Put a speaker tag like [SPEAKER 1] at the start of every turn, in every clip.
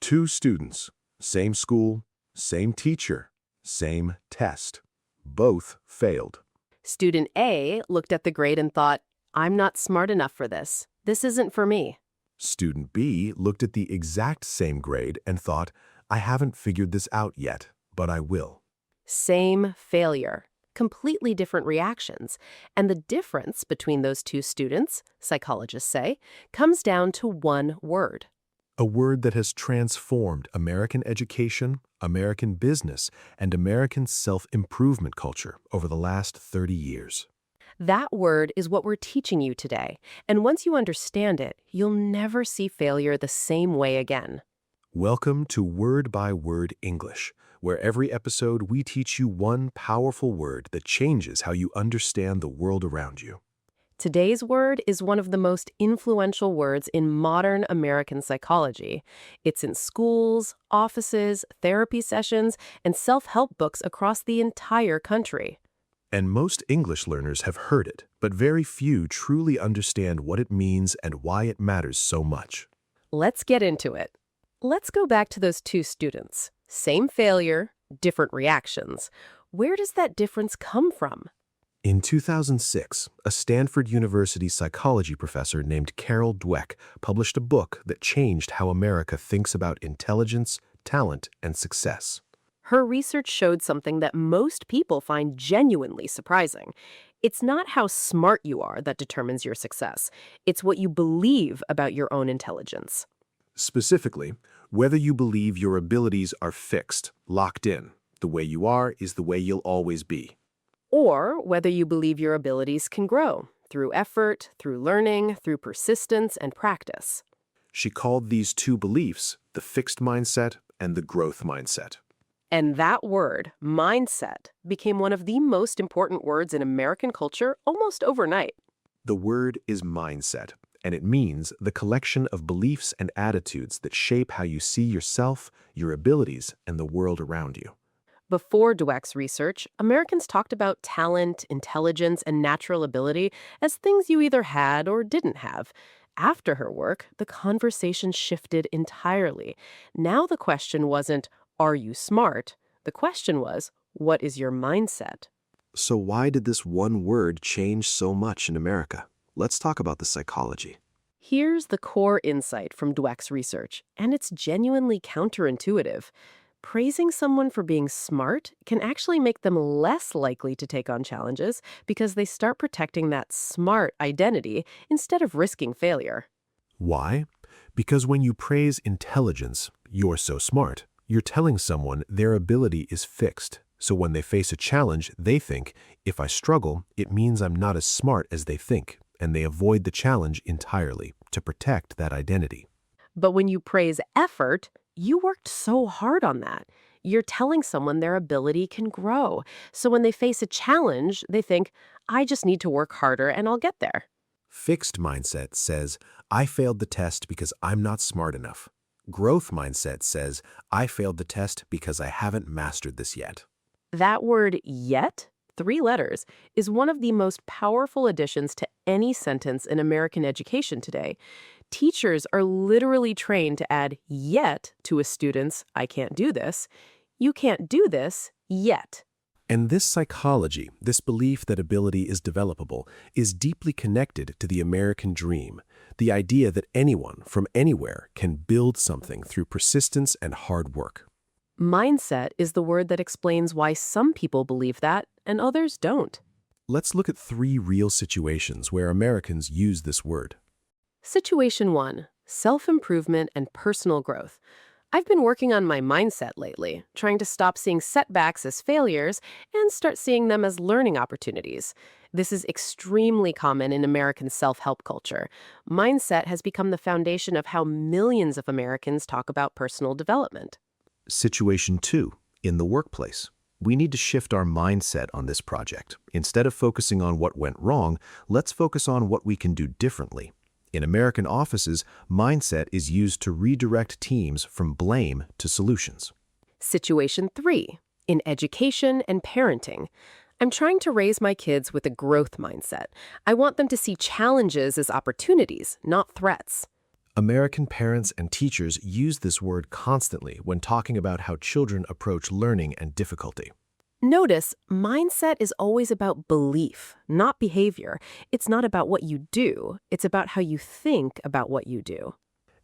[SPEAKER 1] Two students, same school, same teacher, same test. Both failed.
[SPEAKER 2] Student A looked at the grade and thought, I'm not smart enough for this. This isn't for me.
[SPEAKER 1] Student B looked at the exact same grade and thought, I haven't figured this out yet, but I will.
[SPEAKER 2] Same failure. Completely different reactions. And the difference between those two students, psychologists say, comes down to one word.
[SPEAKER 1] A word that has transformed American education, American business, and American self-improvement culture over the last 30 years.
[SPEAKER 2] That word is what we're teaching you today. And once you understand it, you'll never see failure the same way again.
[SPEAKER 1] Welcome to Word by Word English, where every episode we teach you one powerful word that changes how you understand the world around you.
[SPEAKER 2] Today's word is one of the most influential words in modern American psychology. It's in schools, offices, therapy sessions, and self-help books across the entire country.
[SPEAKER 1] And most English learners have heard it, but very few truly understand what it means and why it matters so much.
[SPEAKER 2] Let's get into it. Let's go back to those two students. Same failure, different reactions. Where does that difference come from?
[SPEAKER 1] In 2006, a Stanford University psychology professor named Carol Dweck published a book that changed how America thinks about intelligence, talent, and success.
[SPEAKER 2] Her research showed something that most people find genuinely surprising. It's not how smart you are that determines your success. It's what you believe about your own intelligence.
[SPEAKER 1] Specifically, whether you believe your abilities are fixed, locked in, the way you are is the way you'll always be.
[SPEAKER 2] Or whether you believe your abilities can grow through effort, through learning, through persistence and practice.
[SPEAKER 1] She called these two beliefs the fixed mindset and the growth mindset.
[SPEAKER 2] And that word, mindset, became one of the most important words in American culture almost overnight.
[SPEAKER 1] The word is mindset, and it means the collection of beliefs and attitudes that shape how you see yourself, your abilities, and the world around you.
[SPEAKER 2] Before Dweck's research, Americans talked about talent, intelligence, and natural ability as things you either had or didn't have. After her work, the conversation shifted entirely. Now the question wasn't, are you smart? The question was, what is your mindset?
[SPEAKER 1] So why did this one word change so much in America? Let's talk about the psychology.
[SPEAKER 2] Here's the core insight from Dweck's research, and it's genuinely counterintuitive. Praising someone for being smart can actually make them less likely to take on challenges because they start protecting that smart identity instead of risking failure.
[SPEAKER 1] Why? Because when you praise intelligence, you're so smart, you're telling someone their ability is fixed. So when they face a challenge, they think, if I struggle, it means I'm not as smart as they think, and they avoid the challenge entirely to protect that identity.
[SPEAKER 2] But when you praise effort, you worked so hard on that. You're telling someone their ability can grow. So when they face a challenge, they think, I just need to work harder and I'll get there.
[SPEAKER 1] Fixed mindset says, I failed the test because I'm not smart enough. Growth mindset says, I failed the test because I haven't mastered this yet.
[SPEAKER 2] That word yet, 3 letters, is one of the most powerful additions to any sentence in American education today. Teachers are literally trained to add yet to a student's, I can't do this. You can't do this yet.
[SPEAKER 1] And this psychology, this belief that ability is developable, is deeply connected to the American dream, the idea that anyone from anywhere can build something through persistence and hard work.
[SPEAKER 2] Mindset is the word that explains why some people believe that and others don't.
[SPEAKER 1] Let's look at 3 real situations where Americans use this word.
[SPEAKER 2] Situation 1, self-improvement and personal growth. I've been working on my mindset lately, trying to stop seeing setbacks as failures and start seeing them as learning opportunities. This is extremely common in American self-help culture. Mindset has become the foundation of how millions of Americans talk about personal development.
[SPEAKER 1] Situation 2, in the workplace. We need to shift our mindset on this project. Instead of focusing on what went wrong, let's focus on what we can do differently. In American offices, mindset is used to redirect teams from blame to solutions.
[SPEAKER 2] Situation 3, in education and parenting. I'm trying to raise my kids with a growth mindset. I want them to see challenges as opportunities, not threats.
[SPEAKER 1] American parents and teachers use this word constantly when talking about how children approach learning and difficulty.
[SPEAKER 2] Notice, mindset is always about belief, not behavior. It's not about what you do, it's about how you think about what you do.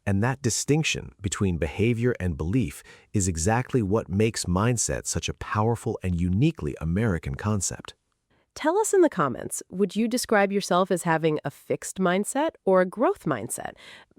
[SPEAKER 1] And that distinction between behavior and belief is exactly what makes mindset such a powerful and uniquely American concept.
[SPEAKER 2] Tell us in the comments, would you describe yourself as having a fixed mindset or a growth mindset?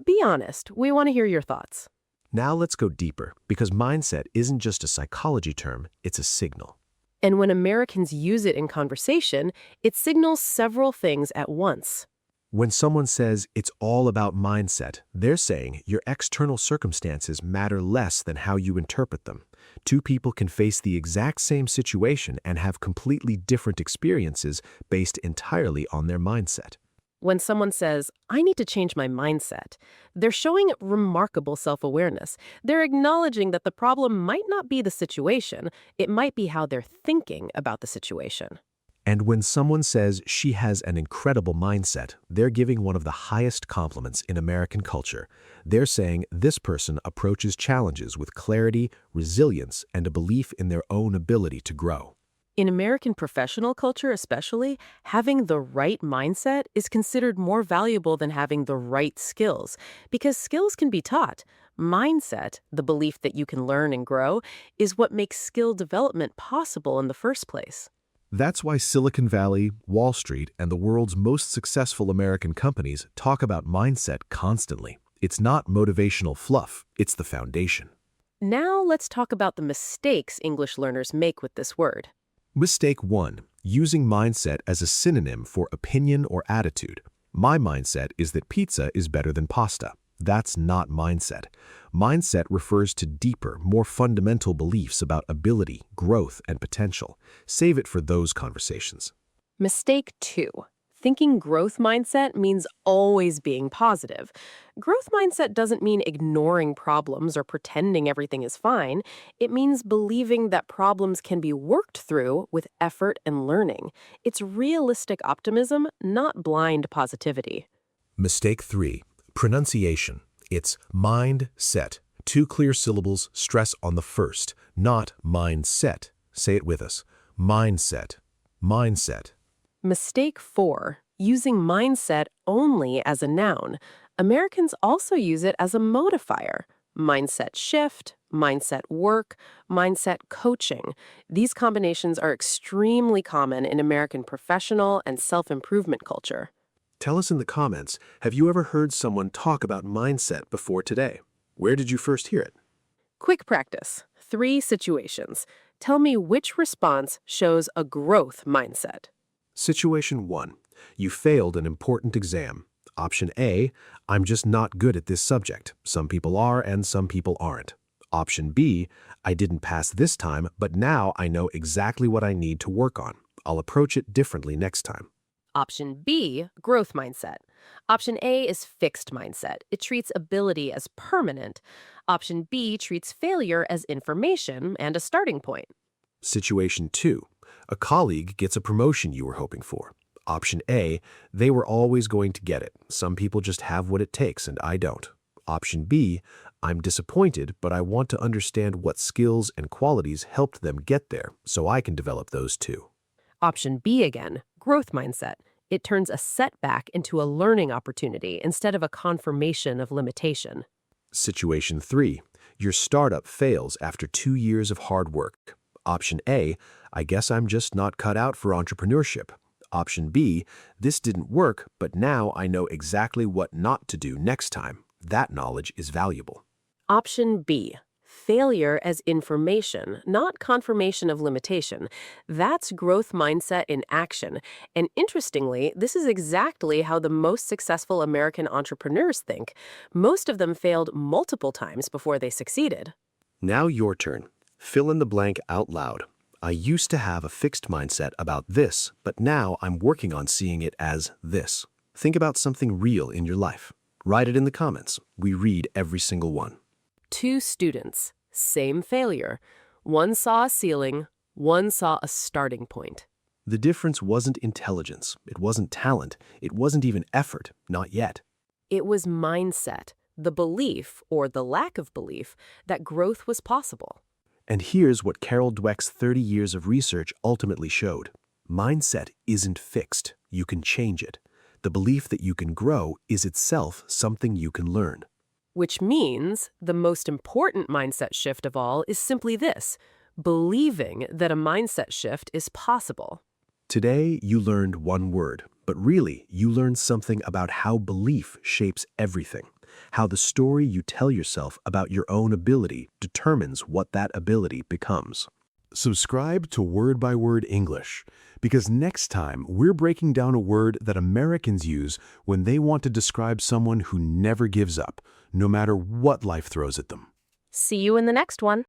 [SPEAKER 2] Be honest, we want to hear your thoughts.
[SPEAKER 1] Now let's go deeper, because mindset isn't just a psychology term, it's a signal.
[SPEAKER 2] And when Americans use it in conversation, it signals several things at once.
[SPEAKER 1] When someone says it's all about mindset, they're saying your external circumstances matter less than how you interpret them. Two people can face the exact same situation and have completely different experiences based entirely on their mindset.
[SPEAKER 2] When someone says, I need to change my mindset, they're showing remarkable self-awareness. They're acknowledging that the problem might not be the situation, it might be how they're thinking about the situation.
[SPEAKER 1] And when someone says she has an incredible mindset, they're giving one of the highest compliments in American culture. They're saying this person approaches challenges with clarity, resilience, and a belief in their own ability to grow.
[SPEAKER 2] In American professional culture especially, having the right mindset is considered more valuable than having the right skills, because skills can be taught. Mindset, the belief that you can learn and grow, is what makes skill development possible in the first place.
[SPEAKER 1] That's why Silicon Valley, Wall Street, and the world's most successful American companies talk about mindset constantly. It's not motivational fluff, it's the foundation.
[SPEAKER 2] Now let's talk about the mistakes English learners make with this word.
[SPEAKER 1] Mistake 1. Using mindset as a synonym for opinion or attitude. My mindset is that pizza is better than pasta. That's not mindset. Mindset refers to deeper, more fundamental beliefs about ability, growth, and potential. Save it for those conversations.
[SPEAKER 2] Mistake 2. Thinking growth mindset means always being positive. Growth mindset doesn't mean ignoring problems or pretending everything is fine. It means believing that problems can be worked through with effort and learning. It's realistic optimism, not blind positivity.
[SPEAKER 1] Mistake 3. Pronunciation. It's mind-set. 2 clear syllables, stress on the first, not mindset. Say it with us. Mindset. Mindset.
[SPEAKER 2] Mistake 4. Using mindset only as a noun. Americans also use it as a modifier. Mindset shift, mindset work, mindset coaching. These combinations are extremely common in American professional and self-improvement culture.
[SPEAKER 1] Tell us in the comments, have you ever heard someone talk about mindset before today? Where did you first hear it?
[SPEAKER 2] Quick practice. 3 situations. Tell me which response shows a growth mindset.
[SPEAKER 1] Situation 1. You failed an important exam. Option A, I'm just not good at this subject. Some people are and some people aren't. Option B, I didn't pass this time, but now I know exactly what I need to work on. I'll approach it differently next time.
[SPEAKER 2] Option B, growth mindset. Option A is fixed mindset. It treats ability as permanent. Option B treats failure as information and a starting point.
[SPEAKER 1] Situation 2. A colleague gets a promotion you were hoping for. Option A, they were always going to get it. Some people just have what it takes and I don't. Option B, I'm disappointed, but I want to understand what skills and qualities helped them get there so I can develop those too.
[SPEAKER 2] Option B again, growth mindset. It turns a setback into a learning opportunity instead of a confirmation of limitation.
[SPEAKER 1] Situation 3. Your startup fails after 2 years of hard work. Option A, I guess I'm just not cut out for entrepreneurship. Option B, this didn't work, but now I know exactly what not to do next time. That knowledge is valuable.
[SPEAKER 2] Option B, failure as information, not confirmation of limitation. That's growth mindset in action. And interestingly, this is exactly how the most successful American entrepreneurs think. Most of them failed multiple times before they succeeded.
[SPEAKER 1] Now your turn. Fill in the blank out loud. I used to have a fixed mindset about this, but now I'm working on seeing it as this. Think about something real in your life. Write it in the comments. We read every single one.
[SPEAKER 2] 2 students, same failure. One saw a ceiling, one saw a starting point.
[SPEAKER 1] The difference wasn't intelligence. It wasn't talent. It wasn't even effort. Not yet.
[SPEAKER 2] It was mindset. the belief, or the lack of belief, that growth was possible.
[SPEAKER 1] And here's what Carol Dweck's 30 years of research ultimately showed. Mindset isn't fixed. You can change it. The belief that you can grow is itself something you can learn.
[SPEAKER 2] Which means the most important mindset shift of all is simply this: believing that a mindset shift is possible.
[SPEAKER 1] Today, you learned one word, but really, you learned something about how belief shapes everything, how the story you tell yourself about your own ability determines what that ability becomes. Subscribe to Word by Word English, because next time we're breaking down a word that Americans use when they want to describe someone who never gives up, no matter what life throws at them.
[SPEAKER 2] See you in the next one.